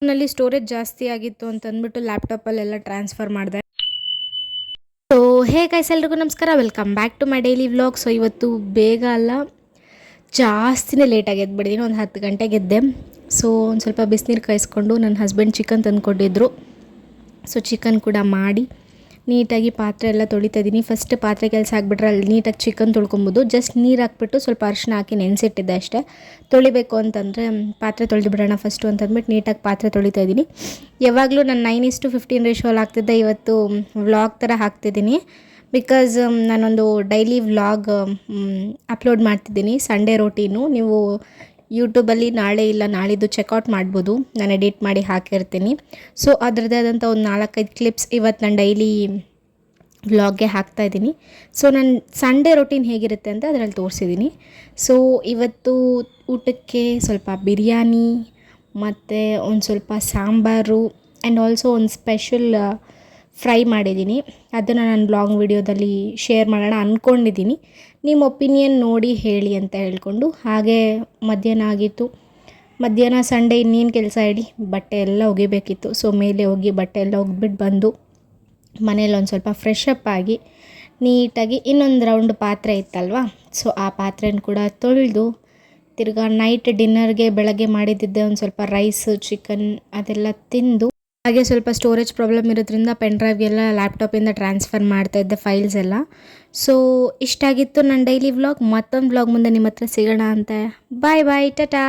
ಫೋನಲ್ಲಿ ಸ್ಟೋರೇಜ್ ಜಾಸ್ತಿ ಆಗಿತ್ತು ಅಂತ ಅಂದ್ಬಿಟ್ಟು ಲ್ಯಾಪ್ಟಾಪಲ್ಲೆಲ್ಲ ಟ್ರಾನ್ಸ್ಫರ್ ಮಾಡಿದೆ. ಸೊ ಹೇ ಗೈಸ್, ಎಲ್ರಿಗೂ ನಮಸ್ಕಾರ, welcome back to my daily vlog. So ಇವತ್ತು ಬೇಗ ಅಲ್ಲ, ಜಾಸ್ತಿನೇ ಲೇಟಾಗಿ ಎದ್ಬಿಟ್ಟಿದ್ದೀನಿ. ಒಂದು 10 ಗಂಟೆಗೆ ಎದ್ದೆ. ಸೊ ಒಂದು ಸ್ವಲ್ಪ ಬಿಸಿನೀರು ಕಾಯಿಸ್ಕೊಂಡು ನನ್ನ ಹಸ್ಬೆಂಡ್ ಚಿಕನ್ ತಂದುಕೊಟ್ಟಿದ್ರು. ಸೊ ಚಿಕನ್ ಕೂಡ ಮಾಡಿ ನೀಟಾಗಿ ಪಾತ್ರೆ ಎಲ್ಲ ತೊಳಿತಾ ಇದ್ದೀನಿ. ಫಸ್ಟ್ ಪಾತ್ರೆ ಕೆಲಸ ಆಗಿಬಿಟ್ರೆ ಅಲ್ಲಿ ನೀಟಾಗಿ ಚಿಕನ್ ತೊಳ್ಕೊಬೋದು. ಜಸ್ಟ್ ನೀರು ಹಾಕ್ಬಿಟ್ಟು ಸ್ವಲ್ಪ ಅರಿಶಿನ ಹಾಕಿ ನೆನೆಸಿಟ್ಟಿದ್ದೆ ಅಷ್ಟೇ. ತೊಳಿಬೇಕು ಅಂತಂದರೆ ಪಾತ್ರೆ ತೊಳೆದು ಬಿಡೋಣ ಫಸ್ಟು ಅಂತಂದ್ಬಿಟ್ಟು ನೀಟಾಗಿ ಪಾತ್ರೆ ತೊಳಿತಾ ಇದ್ದೀನಿ. ಯಾವಾಗಲೂ ನಾನು 9:15 ರೇಷೋಲ್ಲಿ ಹಾಕ್ತಿದ್ದೆ, ಇವತ್ತು ವ್ಲಾಗ್ ಥರ ಹಾಕ್ತಿದ್ದೀನಿ. ಬಿಕಾಸ್ ನಾನೊಂದು ಡೈಲಿ ವ್ಲಾಗ್ ಅಪ್ಲೋಡ್ ಮಾಡ್ತಿದ್ದೀನಿ, ಸಂಡೇ ರೋಟೀನು. ನೀವು ಯೂಟ್ಯೂಬಲ್ಲಿ ನಾಳೆ ಇಲ್ಲ ನಾಳಿದ್ದು ಚೆಕ್ಔಟ್ ಮಾಡ್ಬೋದು, ನಾನು ಎಡಿಟ್ ಮಾಡಿ ಹಾಕಿರ್ತೀನಿ. ಸೊ ಅದರದ್ದೇ ಆದಂಥ ಒಂದು 4-5 ಕ್ಲಿಪ್ಸ್ ಇವತ್ತು ನಾನು ಡೈಲಿ ವ್ಲಾಗ್ಗೆ ಹಾಕ್ತಾಯಿದ್ದೀನಿ. ಸೊ ನನ್ನ ಸಂಡೇ ರೊಟೀನ್ ಹೇಗಿರುತ್ತೆ ಅಂತ ಅದರಲ್ಲಿ ತೋರಿಸಿದ್ದೀನಿ. ಸೊ ಇವತ್ತು ಊಟಕ್ಕೆ ಸ್ವಲ್ಪ ಬಿರಿಯಾನಿ ಮತ್ತು ಒಂದು ಸ್ವಲ್ಪ ಸಾಂಬಾರು ಆ್ಯಂಡ್ ಆಲ್ಸೋ ಒಂದು ಸ್ಪೆಷಲ್ ಫ್ರೈ ಮಾಡಿದ್ದೀನಿ. ಅದನ್ನು ನಾನು ಲಾಂಗ್ ವಿಡಿಯೋದಲ್ಲಿ ಶೇರ್ ಮಾಡೋಣ ಅಂದ್ಕೊಂಡಿದ್ದೀನಿ. ನಿಮ್ಮ ಒಪಿನಿಯನ್ ನೋಡಿ ಹೇಳಿ ಅಂತ ಹೇಳ್ಕೊಂಡು. ಹಾಗೆ ಮಧ್ಯಾಹ್ನ ಆಗಿತ್ತು. ಮಧ್ಯಾಹ್ನ ಸಂಡೇ ಇನ್ನೇನು ಕೆಲಸ ಹೇಳಿ, ಬಟ್ಟೆ ಎಲ್ಲ ಒಗಿಬೇಕಿತ್ತು. ಸೊ ಮೇಲೆ ಹೋಗಿ ಬಟ್ಟೆ ಎಲ್ಲ ಒಗ್ಬಿಟ್ಟು ಬಂದು ಮನೇಲಿ ಒಂದು ಸ್ವಲ್ಪ ಫ್ರೆಶ್ ಅಪ್ ಆಗಿ ನೀಟಾಗಿ ಇನ್ನೊಂದು ರೌಂಡ್ ಪಾತ್ರೆ ಇತ್ತಲ್ವ, ಸೊ ಆ ಪಾತ್ರೆನ ಕೂಡ ತೊಳೆದು ತಿರ್ಗಾ ನೈಟ್ ಡಿನ್ನರ್ಗೆ ಬೆಳಗ್ಗೆ ಮಾಡಿದ್ದಿದ್ದೆ ಒಂದು ಸ್ವಲ್ಪ ರೈಸ್ ಚಿಕನ್ ಅದೆಲ್ಲ ತಿಂದು, ಹಾಗೆ ಸ್ವಲ್ಪ ಸ್ಟೋರೇಜ್ ಪ್ರಾಬ್ಲಮ್ ಇರೋದ್ರಿಂದ ಪೆನ್ ಡ್ರೈವ್ಗೆಲ್ಲ ಲ್ಯಾಪ್ಟಾಪಿಂದ ಟ್ರಾನ್ಸ್ಫರ್ ಮಾಡ್ತಾಯಿದ್ದೆ ಫೈಲ್ಸ್ ಎಲ್ಲ. ಸೊ ಇಷ್ಟಾಗಿತ್ತು ನನ್ನ ಡೈಲಿ ವ್ಲಾಗ್. ಮತ್ತೊಂದು ವ್ಲಾಗ್ ಮುಂದೆ ನಿಮ್ಮ ಹತ್ರ ಸಿಗೋಣ ಅಂತ. ಬಾಯ್ ಬಾಯ್, ಟಾಟಾ.